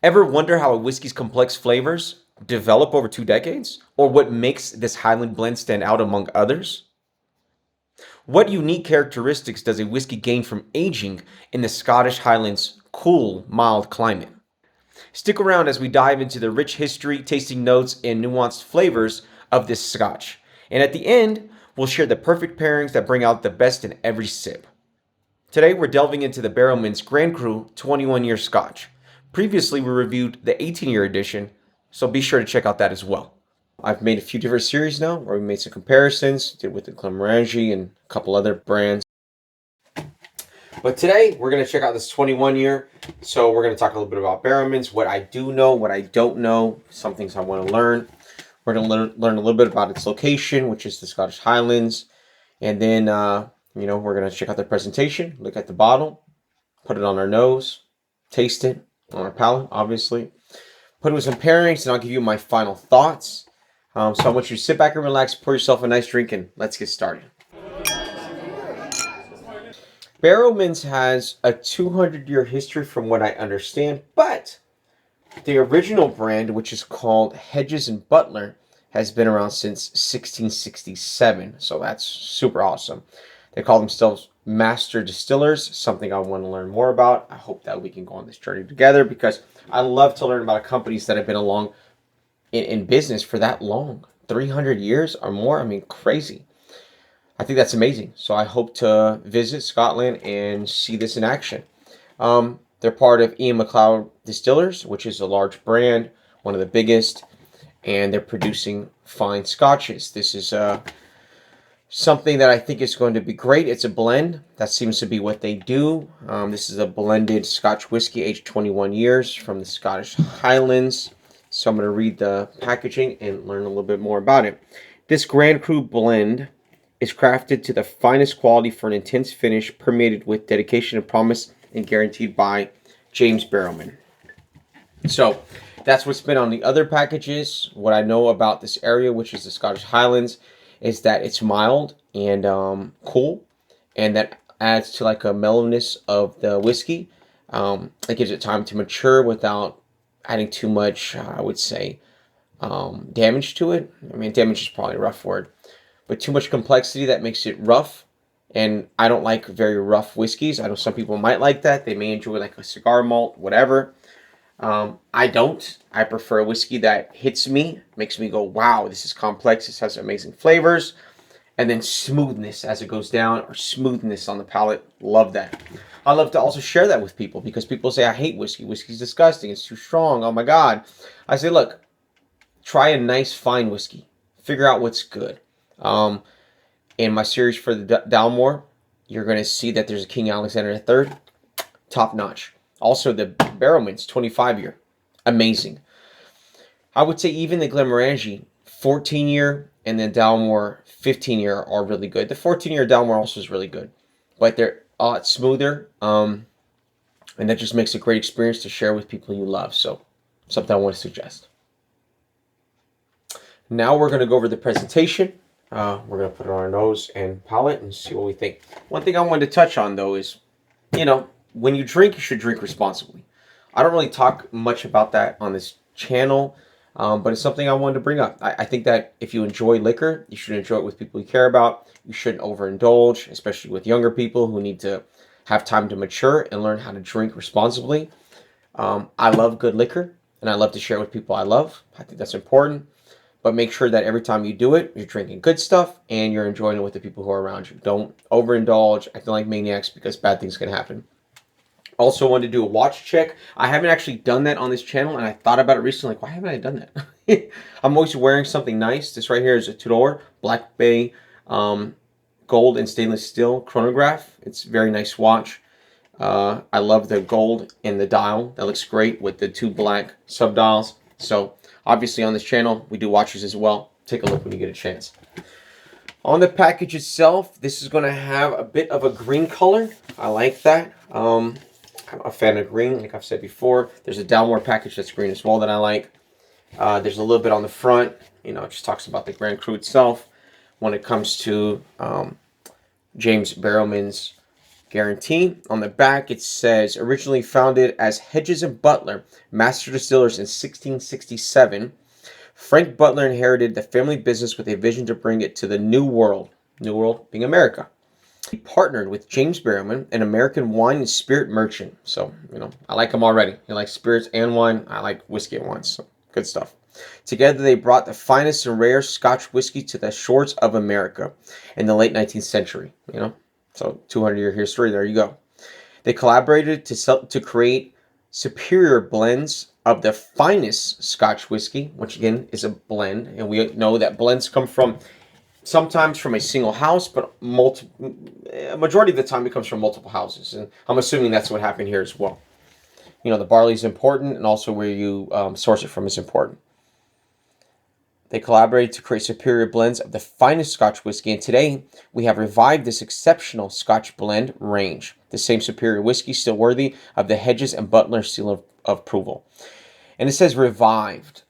Ever wonder how a whiskey's complex flavors develop over 2 decades? Or what makes this Highland blend stand out among others? What unique characteristics does a whiskey gain from aging in the Scottish Highlands' cool, mild climate? Stick around as we dive into the rich history, tasting notes, and nuanced flavors of this Scotch. And at the end, we'll share the perfect pairings that bring out the best in every sip. Today, we're delving into the Barrowman's Grand Cru 21-year Scotch. Previously, we reviewed the 18-year edition, so be sure to check out that as well. I've made a few different series now where we made some comparisons, did with the Glenmorangie and a couple other brands. But today, we're going to check out this 21-year. So we're going to talk a little bit about Barrowman's, what I do know, what I don't know, some things I want to learn. We're going to learn a little bit about its location, which is the Scottish Highlands. And then, we're going to check out the presentation, look at the bottle, put it on our nose, taste it on our palate, obviously. Put it with some pairings, and I'll give you my final thoughts. So I want you to sit back and relax, pour yourself a nice drink, and let's get started. Barrowman's has a 200-year history from what I understand, but the original brand, which is called Hedges Butler, has been around since 1667, so that's super awesome. They call themselves Master Distillers, something I want to learn more about. I hope that we can go on this journey together because I love to learn about companies that have been along in business for that long, 300 years or more. I mean, crazy. I think that's amazing. So I hope to visit Scotland and see this in action. They're part of Ian MacLeod Distillers, which is a large brand, one of the biggest, and they're producing fine scotches. This is something that I think is going to be great. It's a blend. That seems to be what they do. This is a blended Scotch whiskey aged 21 years from the Scottish Highlands. So I'm going to read the packaging and learn a little bit more about it. This Grand Cru blend is crafted to the finest quality for an intense finish, permeated with dedication and promise, and guaranteed by James Barrowman. So that's what's been on the other packages. What I know about this area, which is the Scottish Highlands, is that it's mild and cool, and that adds to like a mellowness of the whiskey. It gives it time to mature without adding too much, I would say, damage to it. I mean, damage is probably a rough word, but too much complexity that makes it rough. And I don't like very rough whiskeys. I know some people might like that. They may enjoy like a cigar malt, whatever. I don't. I prefer a whiskey that hits me, makes me go, wow, this is complex. This has amazing flavors. And then smoothness as it goes down, or smoothness on the palate. Love that. I love to also share that with people because people say, I hate whiskey. Whiskey's disgusting. It's too strong. Oh my God. I say, look, try a nice fine whiskey. Figure out what's good. In my series for the Dalmore, you're going to see that there's a King Alexander III. Top notch. Also, the Barrowman's 25-year. Amazing. I would say even the Glenmorangie 14-year and then Dalmore 15-year are really good. The 14-year Dalmore also is really good. But they're a lot smoother. And that just makes a great experience to share with people you love. So, something I want to suggest. Now we're going to go over the presentation. We're going to put it on our nose and palate and see what we think. One thing I wanted to touch on, though, is, when you drink, you should drink responsibly. I don't really talk much about that on this channel, but it's something I wanted to bring up. I think that if you enjoy liquor, you should enjoy it with people you care about. You shouldn't overindulge, especially with younger people who need to have time to mature and learn how to drink responsibly. I love good liquor, and I love to share it with people I love. I think that's important. But make sure that every time you do it, you're drinking good stuff and you're enjoying it with the people who are around you. Don't overindulge, acting like maniacs, because bad things can happen. Also wanted to do a watch check. I haven't actually done that on this channel, and I thought about it recently. Like, why haven't I done that? I'm always wearing something nice. This right here is a Tudor Black Bay gold and stainless steel chronograph. It's a very nice watch. I love the gold in the dial. That looks great with the two black subdials. So obviously on this channel, we do watches as well. Take a look when you get a chance. On the package itself, this is going to have a bit of a green color. I like that. I'm a fan of green, like I've said before. There's a Dalmore package that's green as well that I like. There's a little bit on the front. It just talks about the Grand Cru itself. When it comes to James Barrowman's guarantee. On the back, it says, originally founded as Hedges and Butler, master distillers in 1667, Frank Butler inherited the family business with a vision to bring it to the New World. New World being America. He partnered with James Barrowman, an American wine and spirit merchant. So, I like him already. He likes spirits and wine. I like whiskey and wine. So, good stuff. Together, they brought the finest and rare Scotch whiskey to the shores of America in the late 19th century. So 200-year history. There you go. They collaborated to create superior blends of the finest Scotch whiskey, which again is a blend, and we know that blends come from sometimes from a single house, but a majority of the time it comes from multiple houses, and I'm assuming that's what happened here as well. The barley is important, and also where you source it from is important. They collaborated to create superior blends of the finest Scotch whiskey, and today we have revived this exceptional Scotch blend range. The same superior whiskey still worthy of the Hedges and Butler seal of approval. And it says revived.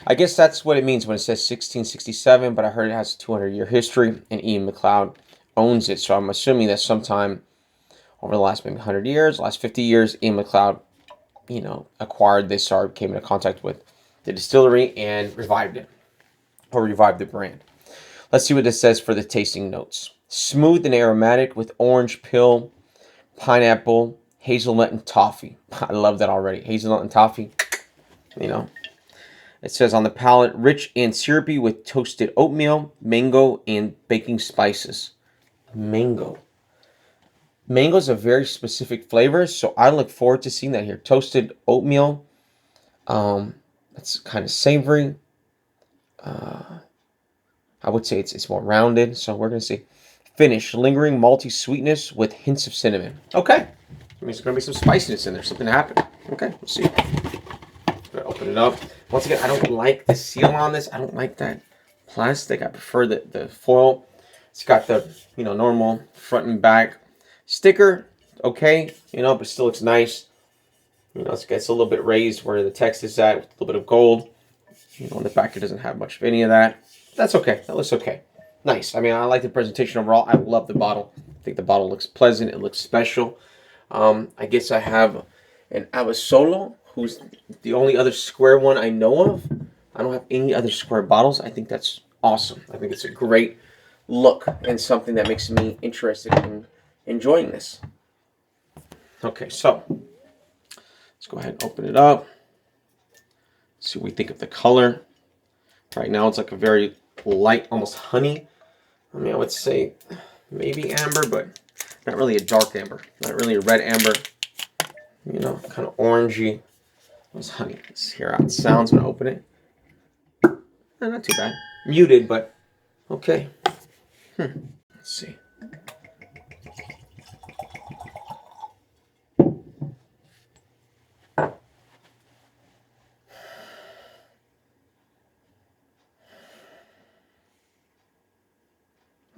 I guess that's what it means when it says 1667, but I heard it has a 200-year history, and Ian MacLeod owns it. So I'm assuming that sometime over the last maybe 100 years, last 50 years, Ian MacLeod, acquired this or came into contact with the distillery and revived it, or revived the brand. Let's see what this says for the tasting notes. Smooth and aromatic with orange peel, pineapple, hazelnut, and toffee. I love that already. Hazelnut and toffee, It says on the palate, rich and syrupy with toasted oatmeal, mango, and baking spices. Mango. Mango is a very specific flavor, so I look forward to seeing that here. Toasted oatmeal. That's kind of savory. I would say it's more rounded, so we're going to see. Finish, lingering malty sweetness with hints of cinnamon. Okay. I mean, there's going to be some spiciness in there, something happened. Okay, we'll see. Gonna open it up. Once again, I don't like the seal on this. I don't like that plastic. I prefer the foil. It's got the, normal front and back sticker. Okay, but it still looks nice. It's a little bit raised where the text is at with a little bit of gold. On the back, it doesn't have much of any of that. That's okay. That looks okay. Nice. I mean, I like the presentation overall. I love the bottle. I think the bottle looks pleasant. It looks special. I guess I have an Avasolo, who's the only other square one I know of. I don't have any other square bottles. I think that's awesome. I think it's a great look and something that makes me interested in enjoying this. Okay, so let's go ahead and open it up. See what we think of the color. Right now it's like a very light, almost honey. I mean, I would say maybe amber, but not really a dark amber. Not really a red amber. Kind of orangey. It's honey. Let's hear how it sounds when I open it. Not too bad. Muted, but okay. Let's see.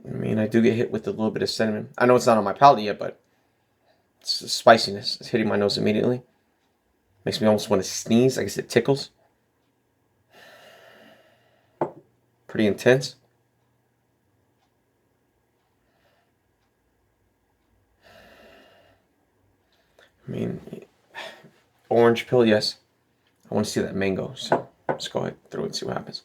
I mean, I do get hit with a little bit of cinnamon. I know it's not on my palate yet, but it's the spiciness. It's hitting my nose immediately. Makes me almost want to sneeze. I guess it tickles. Pretty intense. I mean, orange peel, yes. I want to see that mango, so let's go ahead through it and see what happens.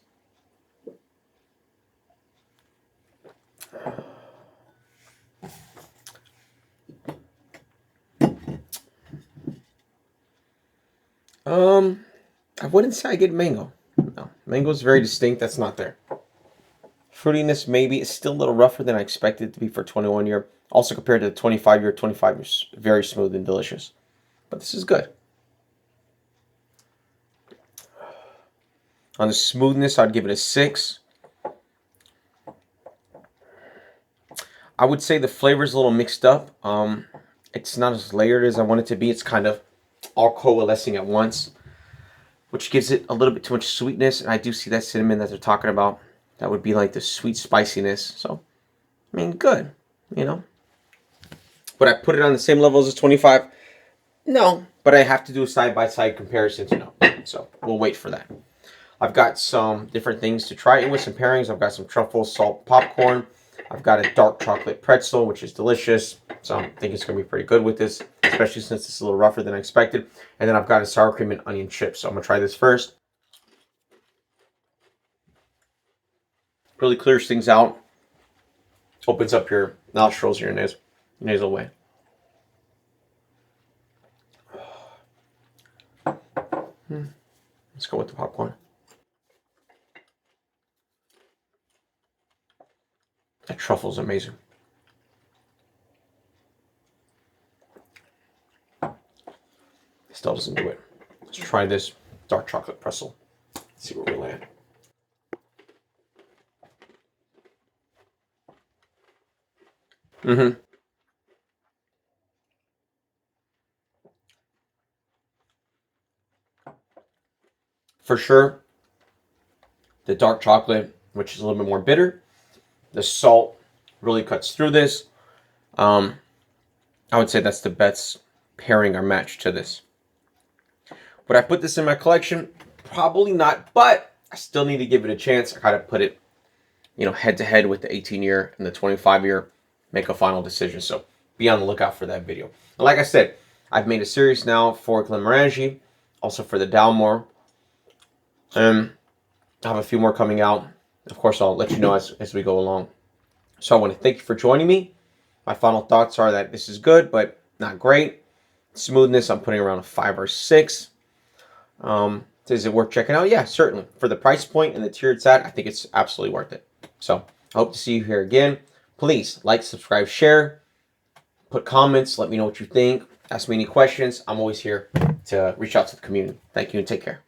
I wouldn't say I get mango. No, mango is very distinct. That's not there. Fruitiness maybe is still a little rougher than I expected it to be for 21 year. Also compared to the 25 year, 25 is very smooth and delicious. But this is good. On the smoothness, I'd give it a 6. I would say the flavor is a little mixed up. It's not as layered as I want it to be. It's kind of all coalescing at once, which gives it a little bit too much sweetness. And I do see that cinnamon that they're talking about. That would be like the sweet spiciness. So, I mean, good, Would I put it on the same level as 25? No, but I have to do a side-by-side comparison to know. So, we'll wait for that. I've got some different things to try in with some pairings. I've got some truffle, salt, popcorn, I've got a dark chocolate pretzel, which is delicious. So I think it's going to be pretty good with this, especially since it's a little rougher than I expected. And then I've got a sour cream and onion chips. So I'm going to try this first. Really clears things out. Opens up your nostrils, your nasal way. Let's go with the popcorn. That truffle is amazing. Still doesn't do it. Let's try this dark chocolate pretzel. Let's see where we land. For sure, the dark chocolate, which is a little bit more bitter. The salt really cuts through this. I would say that's the best pairing or match to this. Would I put this in my collection? Probably not, but I still need to give it a chance. I gotta put it, head to head with the 18-year and the 25-year, make a final decision. So be on the lookout for that video. And like I said, I've made a series now for Glenmorangie, also for the Dalmore. I have a few more coming out. Of course, I'll let you know as we go along. So I want to thank you for joining me. My final thoughts are that this is good, but not great. Smoothness, I'm putting around a 5 or 6. Is it worth checking out? Yeah, certainly. For the price point and the tier it's at, I think it's absolutely worth it. So I hope to see you here again. Please like, subscribe, share, put comments, let me know what you think, ask me any questions. I'm always here to reach out to the community. Thank you and take care.